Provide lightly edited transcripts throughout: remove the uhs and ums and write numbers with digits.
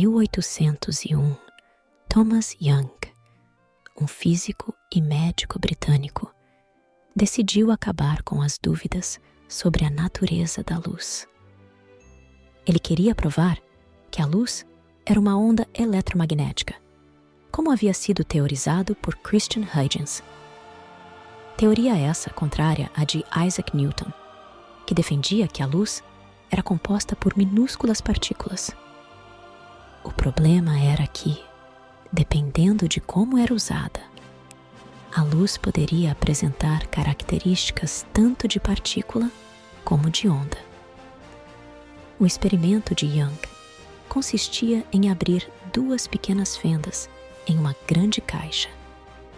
1801, Thomas Young, um físico e médico britânico, decidiu acabar com as dúvidas sobre a natureza da luz. Ele queria provar que a luz era uma onda eletromagnética, como havia sido teorizado por Christian Huygens. Teoria essa contrária à de Isaac Newton, que defendia que a luz era composta por minúsculas partículas. O problema era que, dependendo de como era usada, a luz poderia apresentar características tanto de partícula como de onda. O experimento de Young consistia em abrir duas pequenas fendas em uma grande caixa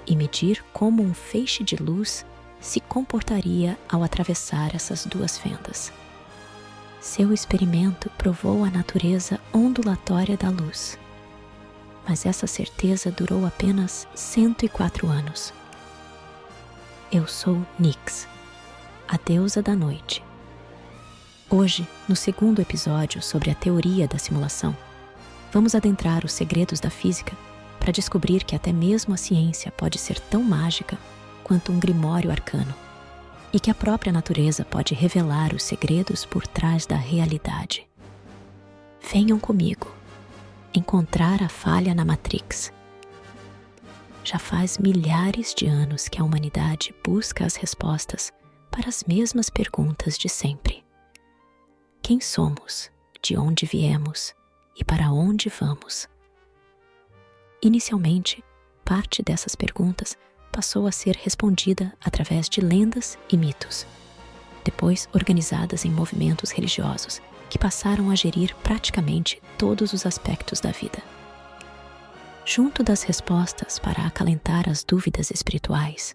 e medir como um feixe de luz se comportaria ao atravessar essas duas fendas. Seu experimento provou a natureza ondulatória da luz, mas essa certeza durou apenas 104 anos. Eu sou Nyx, a deusa da noite. Hoje, no segundo episódio sobre a teoria da simulação, vamos adentrar os segredos da física para descobrir que até mesmo a ciência pode ser tão mágica quanto um grimório arcano, e que a própria natureza pode revelar os segredos por trás da realidade. Venham comigo encontrar a falha na Matrix. Já faz milhares de anos que a humanidade busca as respostas para as mesmas perguntas de sempre. Quem somos, de onde viemos e para onde vamos? Inicialmente, parte dessas perguntas passou a ser respondida através de lendas e mitos, depois organizadas em movimentos religiosos que passaram a gerir praticamente todos os aspectos da vida. Junto das respostas para acalentar as dúvidas espirituais,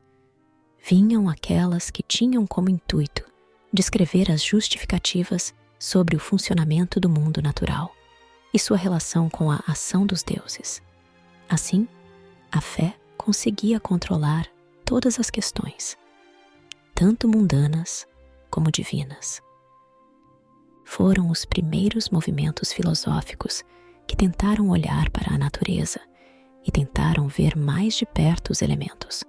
vinham aquelas que tinham como intuito descrever as justificativas sobre o funcionamento do mundo natural e sua relação com a ação dos deuses. Assim, a fé conseguia controlar todas as questões, tanto mundanas como divinas. Foram os primeiros movimentos filosóficos que tentaram olhar para a natureza e tentaram ver mais de perto os elementos,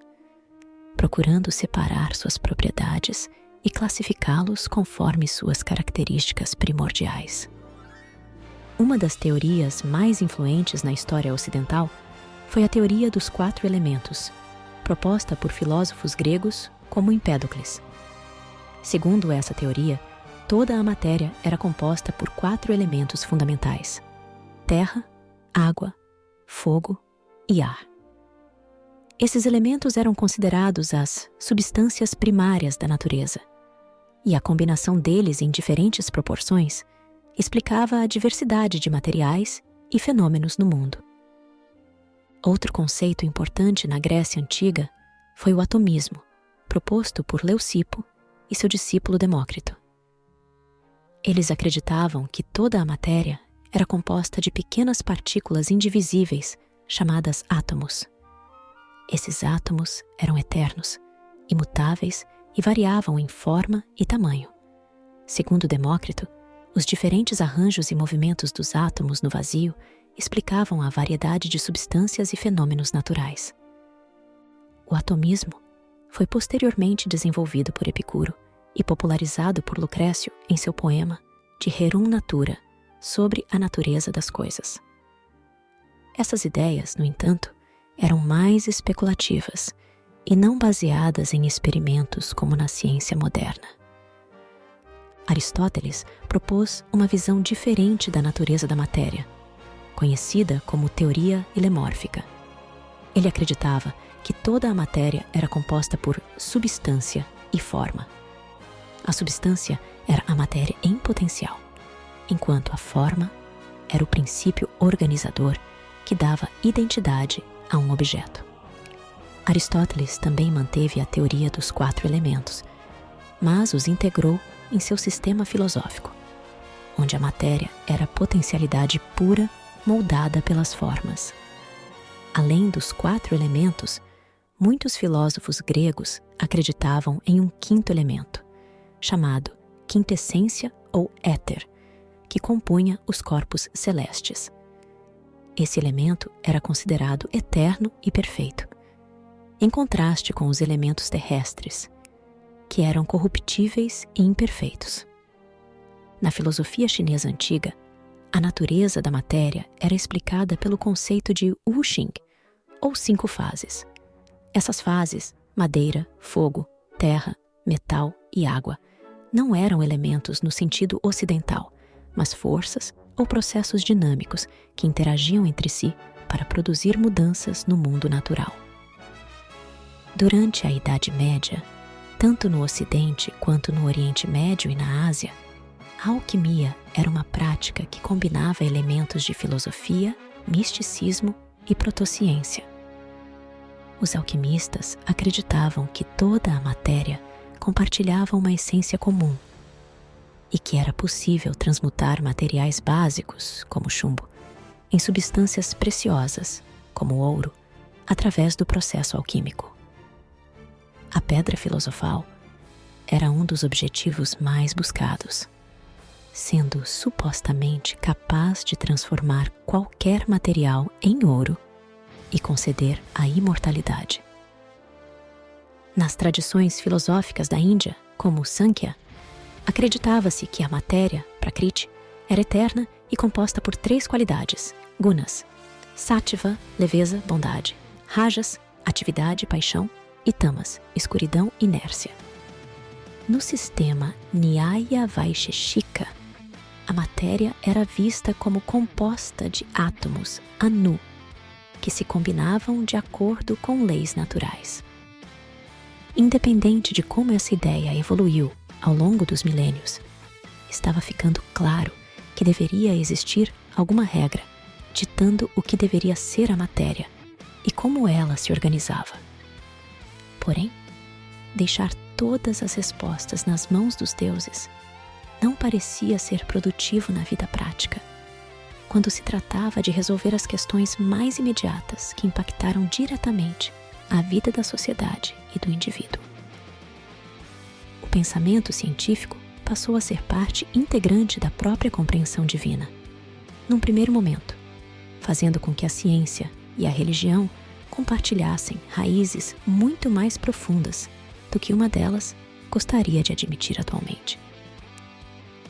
procurando separar suas propriedades e classificá-los conforme suas características primordiais. Uma das teorias mais influentes na história ocidental foi a teoria dos 4 elementos, proposta por filósofos gregos como Empédocles. Segundo essa teoria, toda a matéria era composta por 4 elementos fundamentais: terra, água, fogo e ar. Esses elementos eram considerados as substâncias primárias da natureza, e a combinação deles em diferentes proporções explicava a diversidade de materiais e fenômenos no mundo. Outro conceito importante na Grécia Antiga foi o atomismo, proposto por Leucipo e seu discípulo Demócrito. Eles acreditavam que toda a matéria era composta de pequenas partículas indivisíveis chamadas átomos. Esses átomos eram eternos, imutáveis e variavam em forma e tamanho. Segundo Demócrito, os diferentes arranjos e movimentos dos átomos no vazio explicavam a variedade de substâncias e fenômenos naturais. O atomismo foi posteriormente desenvolvido por Epicuro e popularizado por Lucrécio em seu poema De Rerum Natura, sobre a natureza das coisas. Essas ideias, no entanto, eram mais especulativas e não baseadas em experimentos como na ciência moderna. Aristóteles propôs uma visão diferente da natureza da matéria, conhecida como teoria hilemórfica. Ele acreditava que toda a matéria era composta por substância e forma. A substância era a matéria em potencial, enquanto a forma era o princípio organizador que dava identidade a um objeto. Aristóteles também manteve a teoria dos 4 elementos, mas os integrou em seu sistema filosófico, onde a matéria era potencialidade pura moldada pelas formas. Além dos 4 elementos, muitos filósofos gregos acreditavam em um 5º elemento, chamado quintessência ou éter, que compunha os corpos celestes. esse elemento era considerado eterno e perfeito, em contraste com os elementos terrestres, que eram corruptíveis e imperfeitos. Na filosofia chinesa antiga, a natureza da matéria era explicada pelo conceito de Wuxing, ou 5 fases. Essas fases, madeira, fogo, terra, metal e água, não eram elementos no sentido ocidental, mas forças ou processos dinâmicos que interagiam entre si para produzir mudanças no mundo natural. Durante a Idade Média, tanto no Ocidente quanto no Oriente Médio e na Ásia, a alquimia era uma prática que combinava elementos de filosofia, misticismo e protociência. Os alquimistas acreditavam que toda a matéria compartilhava uma essência comum e que era possível transmutar materiais básicos, como chumbo, em substâncias preciosas, como ouro, através do processo alquímico. A pedra filosofal era um dos objetivos mais buscados, sendo supostamente capaz de transformar qualquer material em ouro e conceder a imortalidade. Nas tradições filosóficas da Índia, como o Sankhya, acreditava-se que a matéria, Prakriti, era eterna e composta por 3 qualidades, gunas: Sattva, leveza, bondade; Rajas, atividade, paixão; e Tamas, escuridão, inércia. No sistema Nyaya Vaisheshika, a matéria era vista como composta de átomos, anu, que se combinavam de acordo com leis naturais. Independente de como essa ideia evoluiu ao longo dos milênios, estava ficando claro que deveria existir alguma regra ditando o que deveria ser a matéria e como ela se organizava. Porém, deixar todas as respostas nas mãos dos deuses não parecia ser produtivo na vida prática, quando se tratava de resolver as questões mais imediatas que impactaram diretamente a vida da sociedade e do indivíduo. O pensamento científico passou a ser parte integrante da própria compreensão divina, num primeiro momento, fazendo com que a ciência e a religião compartilhassem raízes muito mais profundas do que uma delas gostaria de admitir atualmente.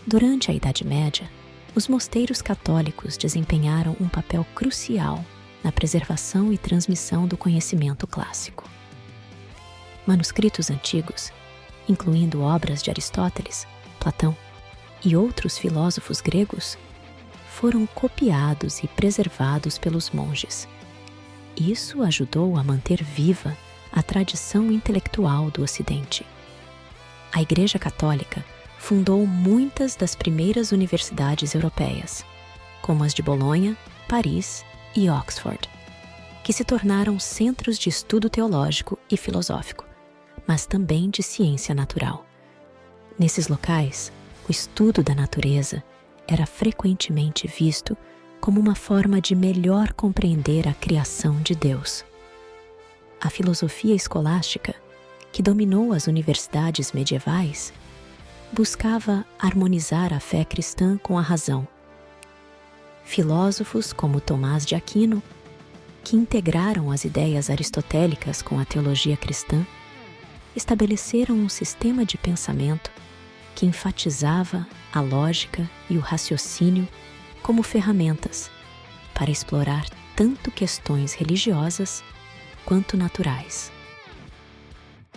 Durante a Idade Média, os mosteiros católicos desempenharam um papel crucial na preservação e transmissão do conhecimento clássico. Manuscritos antigos, incluindo obras de Aristóteles, Platão e outros filósofos gregos, foram copiados e preservados pelos monges. Isso ajudou a manter viva a tradição intelectual do Ocidente. A Igreja Católica fundou muitas das primeiras universidades europeias, como as de Bolonha, Paris e Oxford, que se tornaram centros de estudo teológico e filosófico, mas também de ciência natural. Nesses locais, o estudo da natureza era frequentemente visto como uma forma de melhor compreender a criação de Deus. A filosofia escolástica, que dominou as universidades medievais, buscava harmonizar a fé cristã com a razão. Filósofos como Tomás de Aquino, que integraram as ideias aristotélicas com a teologia cristã, estabeleceram um sistema de pensamento que enfatizava a lógica e o raciocínio como ferramentas para explorar tanto questões religiosas quanto naturais.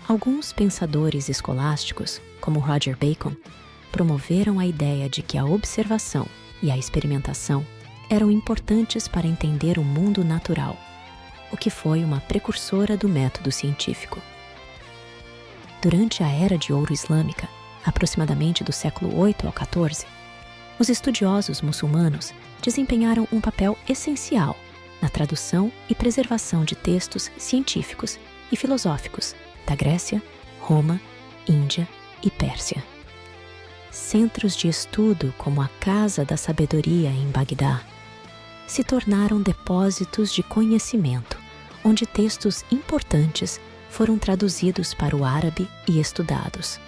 Alguns pensadores escolásticos, como Roger Bacon, promoveram a ideia de que a observação e a experimentação eram importantes para entender o mundo natural, o que foi uma precursora do método científico. Durante a Era de Ouro Islâmica, aproximadamente do século 8 ao 14, os estudiosos muçulmanos desempenharam um papel essencial na tradução e preservação de textos científicos e filosóficos da Grécia, Roma, Índia e Pérsia. Centros de estudo como a Casa da Sabedoria em Bagdá se tornaram depósitos de conhecimento, onde textos importantes foram traduzidos para o árabe e estudados.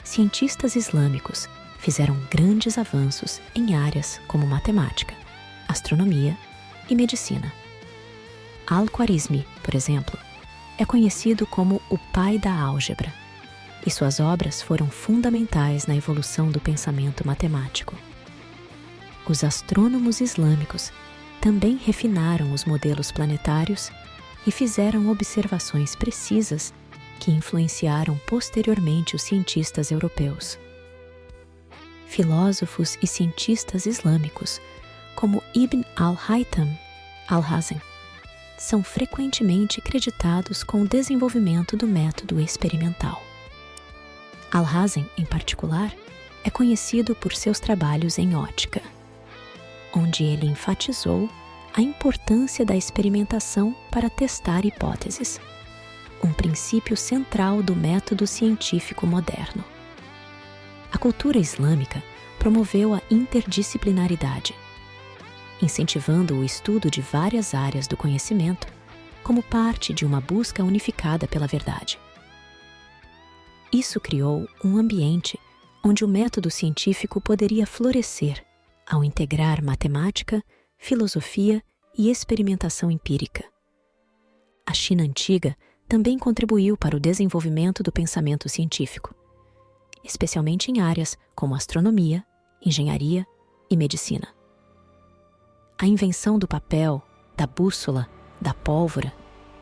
Cientistas islâmicos fizeram grandes avanços em áreas como matemática, astronomia e medicina. Al-Khwarizmi, por exemplo, é conhecido como o pai da álgebra, e suas obras foram fundamentais na evolução do pensamento matemático. Os astrônomos islâmicos também refinaram os modelos planetários e fizeram observações precisas que influenciaram posteriormente os cientistas europeus. Filósofos e cientistas islâmicos, como Ibn al-Haytham al-Hazm, são frequentemente creditados com o desenvolvimento do método experimental. Al-Hazm, em particular, é conhecido por seus trabalhos em ótica, onde ele enfatizou a importância da experimentação para testar hipóteses, um princípio central do método científico moderno. A cultura islâmica promoveu a interdisciplinaridade, incentivando o estudo de várias áreas do conhecimento como parte de uma busca unificada pela verdade. Isso criou um ambiente onde o método científico poderia florescer ao integrar matemática, filosofia e experimentação empírica. A China antiga também contribuiu para o desenvolvimento do pensamento científico, especialmente em áreas como astronomia, engenharia e medicina. A invenção do papel, da bússola, da pólvora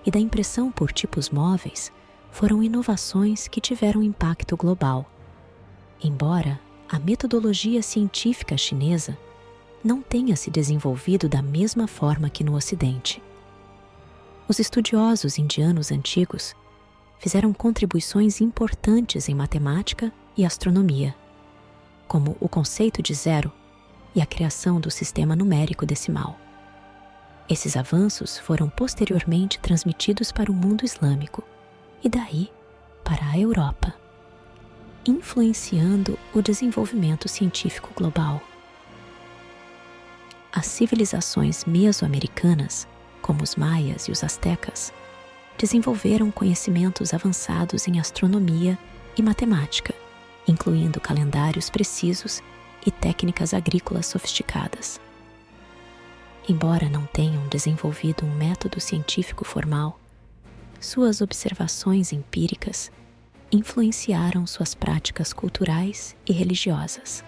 e da impressão por tipos móveis foram inovações que tiveram impacto global, embora a metodologia científica chinesa não tenha se desenvolvido da mesma forma que no Ocidente. Os estudiosos indianos antigos fizeram contribuições importantes em matemática e astronomia, como o conceito de zero e a criação do sistema numérico decimal. Esses avanços foram posteriormente transmitidos para o mundo islâmico e daí para a Europa, influenciando o desenvolvimento científico global. As civilizações mesoamericanas, como os maias e os astecas, desenvolveram conhecimentos avançados em astronomia e matemática, incluindo calendários precisos e técnicas agrícolas sofisticadas. Embora não tenham desenvolvido um método científico formal, suas observações empíricas influenciaram suas práticas culturais e religiosas.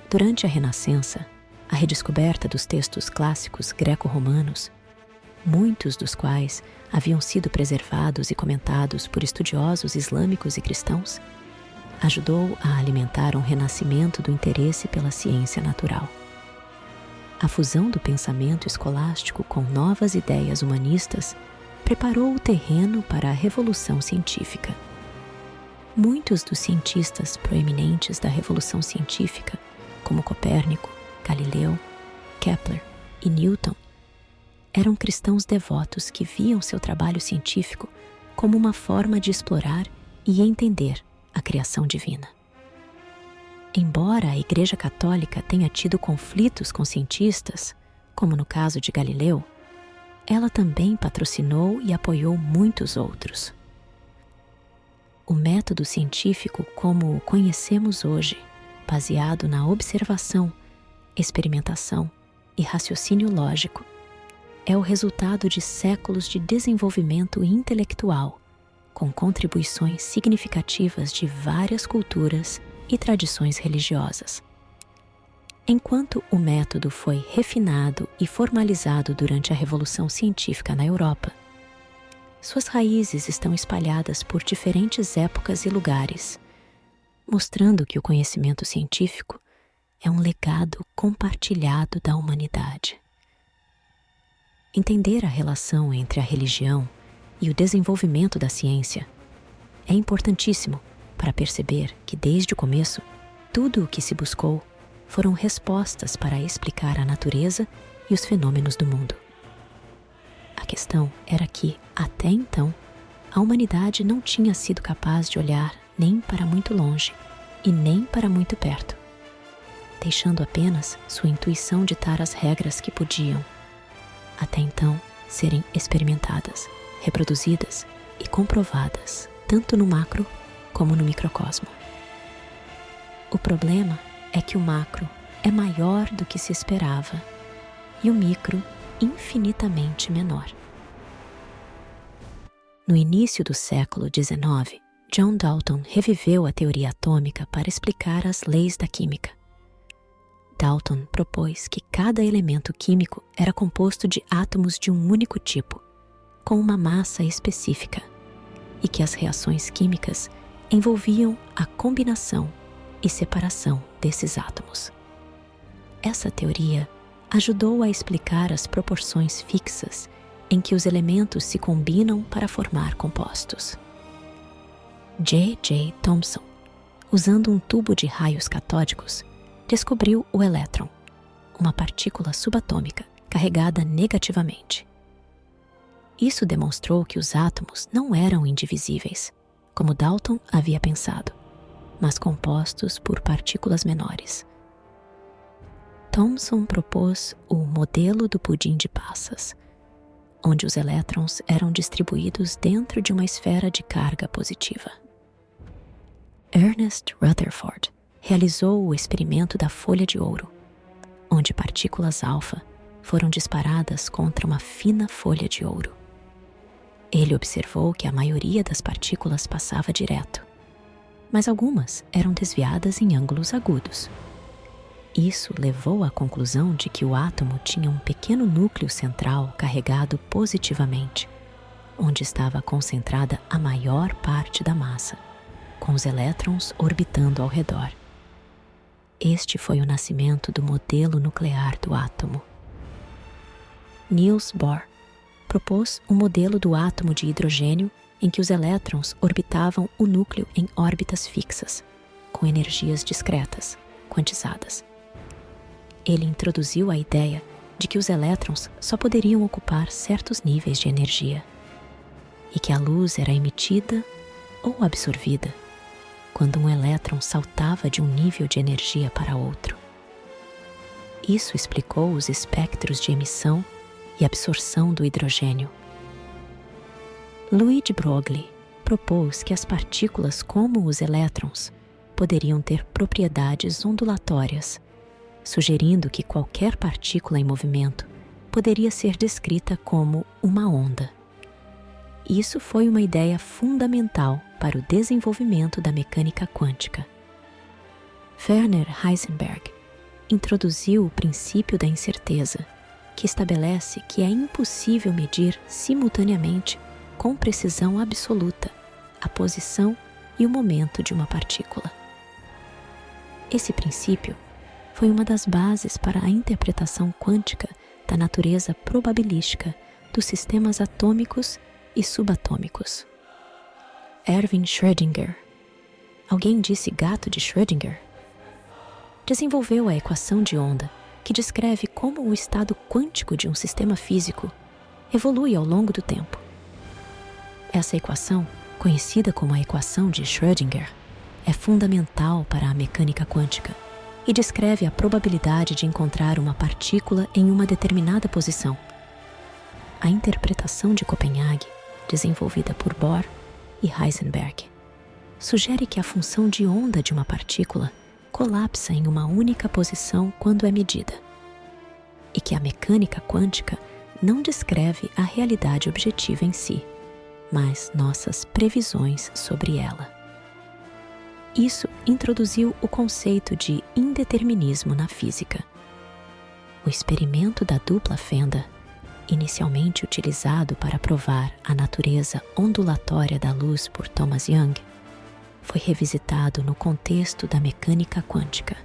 Durante a Renascença, a redescoberta dos textos clássicos greco-romanos, muitos dos quais haviam sido preservados e comentados por estudiosos islâmicos e cristãos, ajudou a alimentar um renascimento do interesse pela ciência natural. A fusão do pensamento escolástico com novas ideias humanistas preparou o terreno para a revolução científica. Muitos dos cientistas proeminentes da revolução científica, como Copérnico, Galileu, Kepler e Newton, eram cristãos devotos que viam seu trabalho científico como uma forma de explorar e entender a criação divina. Embora a Igreja Católica tenha tido conflitos com cientistas, como no caso de Galileu, ela também patrocinou e apoiou muitos outros. O método científico como o conhecemos hoje, baseado na observação, experimentação e raciocínio lógico, é o resultado de séculos de desenvolvimento intelectual, com contribuições significativas de várias culturas e tradições religiosas. Enquanto o método foi refinado e formalizado durante a Revolução Científica na Europa, suas raízes estão espalhadas por diferentes épocas e lugares, mostrando que o conhecimento científico é um legado compartilhado da humanidade. Entender a relação entre a religião e o desenvolvimento da ciência é importantíssimo para perceber que, desde o começo, tudo o que se buscou foram respostas para explicar a natureza e os fenômenos do mundo. A questão era que, até então, a humanidade não tinha sido capaz de olhar nem para muito longe e nem para muito perto, deixando apenas sua intuição ditar as regras que podiam, até então, serem experimentadas, reproduzidas e comprovadas, tanto no macro como no microcosmo. O problema é que o macro é maior do que se esperava e o micro infinitamente menor. No início do século XIX, John Dalton reviveu a teoria atômica para explicar as leis da química. Dalton propôs que cada elemento químico era composto de átomos de um único tipo, com uma massa específica, e que as reações químicas envolviam a combinação e separação desses átomos. Essa teoria ajudou a explicar as proporções fixas em que os elementos se combinam para formar compostos. J. Thomson, usando um tubo de raios catódicos, descobriu o elétron, uma partícula subatômica carregada negativamente. Isso demonstrou que os átomos não eram indivisíveis, como Dalton havia pensado, mas compostos por partículas menores. Thomson propôs o modelo do pudim de passas, onde os elétrons eram distribuídos dentro de uma esfera de carga positiva. Ernest Rutherford realizou o experimento da folha de ouro, onde partículas alfa foram disparadas contra uma fina folha de ouro. Ele observou que a maioria das partículas passava direto, mas algumas eram desviadas em ângulos agudos. Isso levou à conclusão de que o átomo tinha um pequeno núcleo central carregado positivamente, onde estava concentrada a maior parte da massa, com os elétrons orbitando ao redor. Este foi o nascimento do modelo nuclear do átomo. Niels Bohr propôs um modelo do átomo de hidrogênio em que os elétrons orbitavam o núcleo em órbitas fixas, com energias discretas, quantizadas. Ele introduziu a ideia de que os elétrons só poderiam ocupar certos níveis de energia e que a luz era emitida ou absorvida quando um elétron saltava de um nível de energia para outro. Isso explicou os espectros de emissão e absorção do hidrogênio. Luigi Broglie propôs que as partículas como os elétrons poderiam ter propriedades ondulatórias, sugerindo que qualquer partícula em movimento poderia ser descrita como uma onda. Isso foi uma ideia fundamental para o desenvolvimento da mecânica quântica. Werner Heisenberg introduziu o princípio da incerteza, que estabelece que é impossível medir simultaneamente, com precisão absoluta, a posição e o momento de uma partícula. Esse princípio foi uma das bases para a interpretação quântica da natureza probabilística dos sistemas atômicos e subatômicos. Erwin Schrödinger, alguém disse gato de Schrödinger, desenvolveu a equação de onda que descreve como o estado quântico de um sistema físico evolui ao longo do tempo. Essa equação, conhecida como a equação de Schrödinger, é fundamental para a mecânica quântica e descreve a probabilidade de encontrar uma partícula em uma determinada posição. A interpretação de Copenhague, desenvolvida por Bohr e Heisenberg, sugere que a função de onda de uma partícula colapsa em uma única posição quando é medida, e que a mecânica quântica não descreve a realidade objetiva em si, mas nossas previsões sobre ela. Isso introduziu o conceito de indeterminismo na física. O experimento da dupla fenda, inicialmente utilizado para provar a natureza ondulatória da luz por Thomas Young, foi revisitado no contexto da mecânica quântica.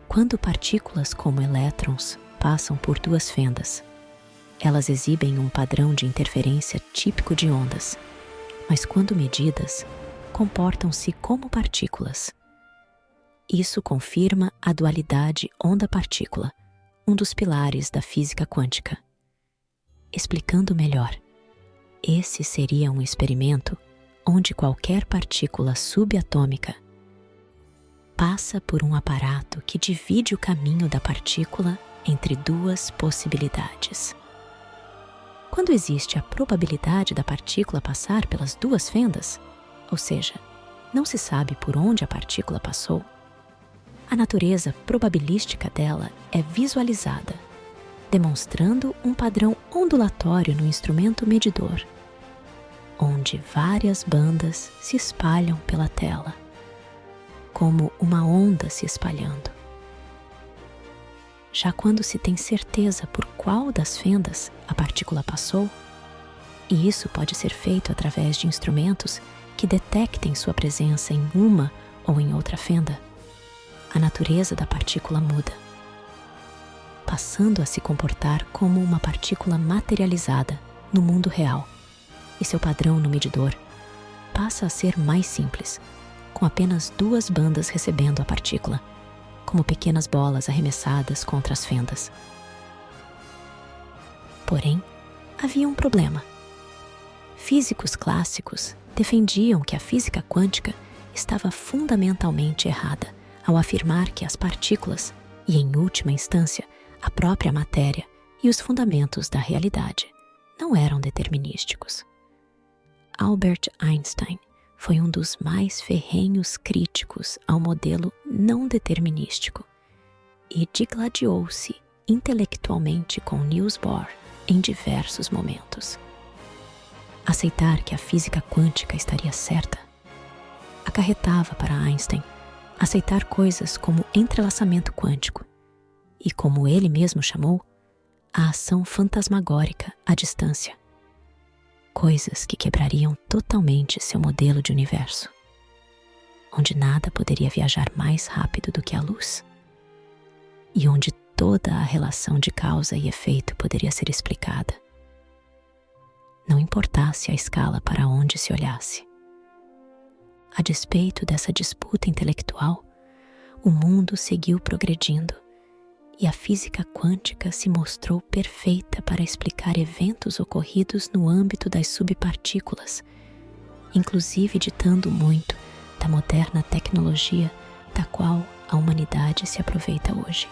Quando partículas como elétrons passam por duas fendas, elas exibem um padrão de interferência típico de ondas, mas quando medidas, comportam-se como partículas. Isso confirma a dualidade onda-partícula, um dos pilares da física quântica. Explicando melhor, esse seria um experimento onde qualquer partícula subatômica passa por um aparato que divide o caminho da partícula entre duas possibilidades. Quando existe a probabilidade da partícula passar pelas duas fendas, ou seja, não se sabe por onde a partícula passou, a natureza probabilística dela é visualizada, demonstrando um padrão ondulatório no instrumento medidor, onde várias bandas se espalham pela tela, como uma onda se espalhando. Já quando se tem certeza por qual das fendas a partícula passou, e isso pode ser feito através de instrumentos que detectem sua presença em uma ou em outra fenda, a natureza da partícula muda, passando a se comportar como uma partícula materializada no mundo real, e seu padrão no medidor passa a ser mais simples, com apenas duas bandas recebendo a partícula, como pequenas bolas arremessadas contra as fendas. Porém, havia um problema. Físicos clássicos defendiam que a física quântica estava fundamentalmente errada ao afirmar que as partículas, e em última instância, a própria matéria e os fundamentos da realidade, não eram determinísticos. Albert Einstein foi um dos mais ferrenhos críticos ao modelo não determinístico e digladiou-se intelectualmente com Niels Bohr em diversos momentos. Aceitar que a física quântica estaria certa acarretava para Einstein aceitar coisas como entrelaçamento quântico e, como ele mesmo chamou, a ação fantasmagórica à distância. Coisas que quebrariam totalmente seu modelo de universo, onde nada poderia viajar mais rápido do que a luz, e onde toda a relação de causa e efeito poderia ser explicada, não importasse a escala para onde se olhasse. A despeito dessa disputa intelectual, o mundo seguiu progredindo e a física quântica se mostrou perfeita para explicar eventos ocorridos no âmbito das subpartículas, inclusive ditando muito da moderna tecnologia da qual a humanidade se aproveita hoje.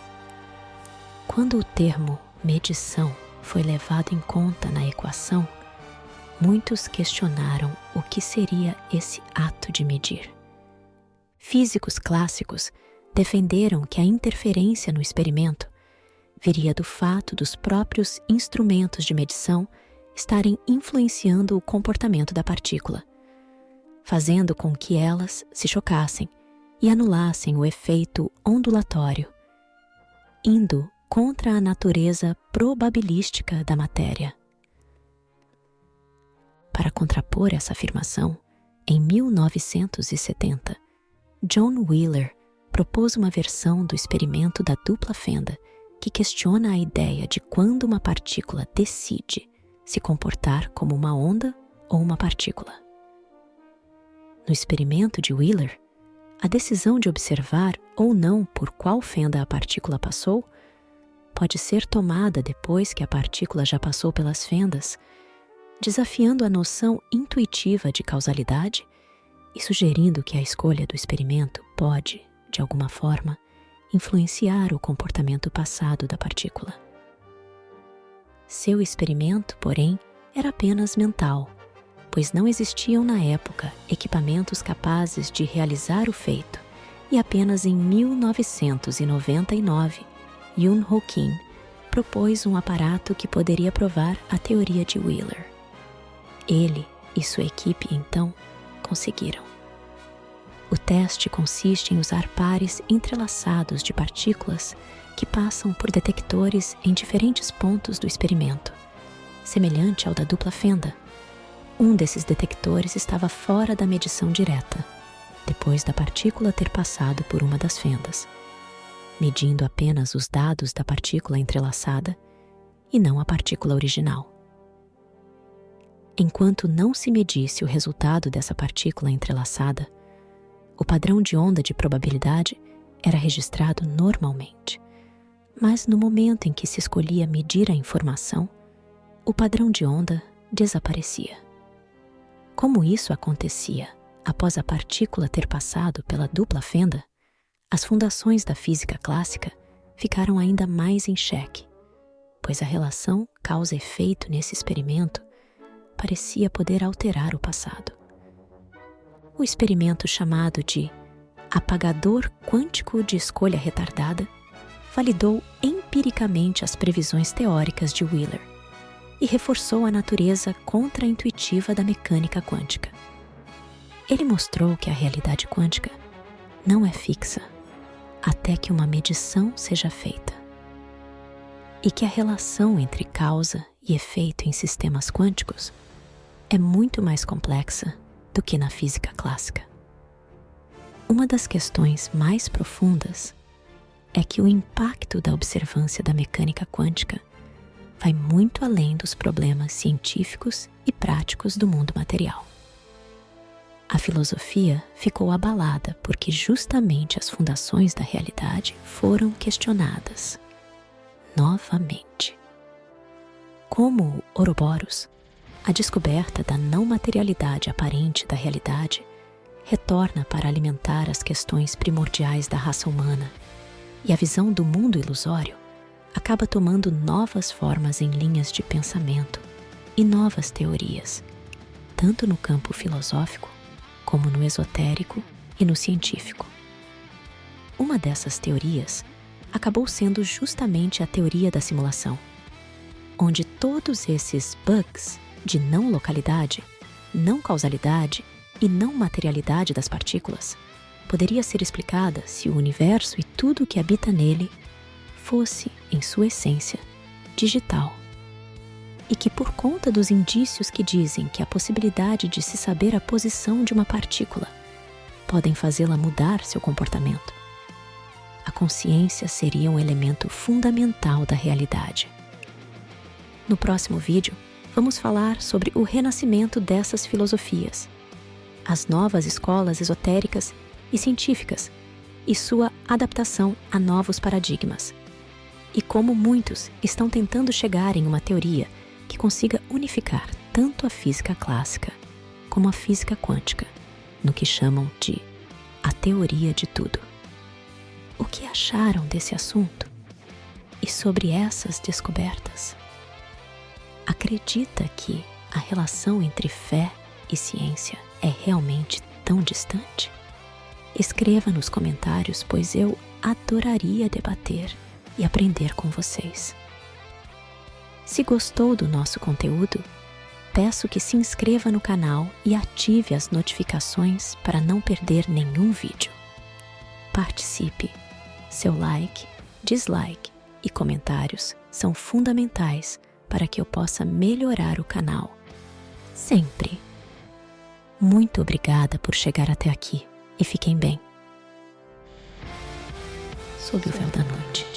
Quando o termo medição foi levado em conta na equação, muitos questionaram o que seria esse ato de medir. Físicos clássicos defenderam que a interferência no experimento viria do fato dos próprios instrumentos de medição estarem influenciando o comportamento da partícula, fazendo com que elas se chocassem e anulassem o efeito ondulatório, indo contra a natureza probabilística da matéria. Para contrapor essa afirmação, em 1970, John Wheeler propôs uma versão do experimento da dupla fenda que questiona a ideia de quando uma partícula decide se comportar como uma onda ou uma partícula. No experimento de Wheeler, a decisão de observar ou não por qual fenda a partícula passou pode ser tomada depois que a partícula já passou pelas fendas, desafiando a noção intuitiva de causalidade e sugerindo que a escolha do experimento pode, de alguma forma, influenciar o comportamento passado da partícula. Seu experimento, porém, era apenas mental, pois não existiam na época equipamentos capazes de realizar o feito, e apenas em 1999, Yoon-Ho Kim propôs um aparato que poderia provar a teoria de Wheeler. Ele e sua equipe, então, conseguiram. O teste consiste em usar pares entrelaçados de partículas que passam por detectores em diferentes pontos do experimento, semelhante ao da dupla fenda. Um desses detectores estava fora da medição direta, depois da partícula ter passado por uma das fendas, medindo apenas os dados da partícula entrelaçada e não a partícula original. Enquanto não se medisse o resultado dessa partícula entrelaçada, o padrão de onda de probabilidade era registrado normalmente, mas no momento em que se escolhia medir a informação, o padrão de onda desaparecia. Como isso acontecia após a partícula ter passado pela dupla fenda, as fundações da física clássica ficaram ainda mais em xeque, pois a relação causa-efeito nesse experimento parecia poder alterar o passado. O experimento chamado de apagador quântico de escolha retardada validou empiricamente as previsões teóricas de Wheeler e reforçou a natureza contra-intuitiva da mecânica quântica. Ele mostrou que a realidade quântica não é fixa até que uma medição seja feita, e que a relação entre causa e efeito em sistemas quânticos é muito mais complexa do que na física clássica. Uma das questões mais profundas é que o impacto da observância da mecânica quântica vai muito além dos problemas científicos e práticos do mundo material. A filosofia ficou abalada porque justamente as fundações da realidade foram questionadas novamente. Como o Ouroboros, a descoberta da não materialidade aparente da realidade retorna para alimentar as questões primordiais da raça humana, e a visão do mundo ilusório acaba tomando novas formas em linhas de pensamento e novas teorias, tanto no campo filosófico como no esotérico e no científico. Uma dessas teorias acabou sendo justamente a teoria da simulação, onde todos esses bugs de não localidade, não causalidade e não materialidade das partículas poderia ser explicada se o universo e tudo o que habita nele fosse, em sua essência, digital. E que por conta dos indícios que dizem que a possibilidade de se saber a posição de uma partícula podem fazê-la mudar seu comportamento, a consciência seria um elemento fundamental da realidade. No próximo vídeo, vamos falar sobre o renascimento dessas filosofias, as novas escolas esotéricas e científicas e sua adaptação a novos paradigmas, e como muitos estão tentando chegar em uma teoria que consiga unificar tanto a física clássica como a física quântica, no que chamam de a teoria de tudo. O que acharam desse assunto? E sobre essas descobertas? Acredita que a relação entre fé e ciência é realmente tão distante? Escreva nos comentários, pois eu adoraria debater e aprender com vocês. Se gostou do nosso conteúdo, peço que se inscreva no canal e ative as notificações para não perder nenhum vídeo. Participe! Seu like, dislike e comentários são fundamentais para que eu possa melhorar o canal. Sempre! Muito obrigada por chegar até aqui e fiquem bem. Sob o véu da noite.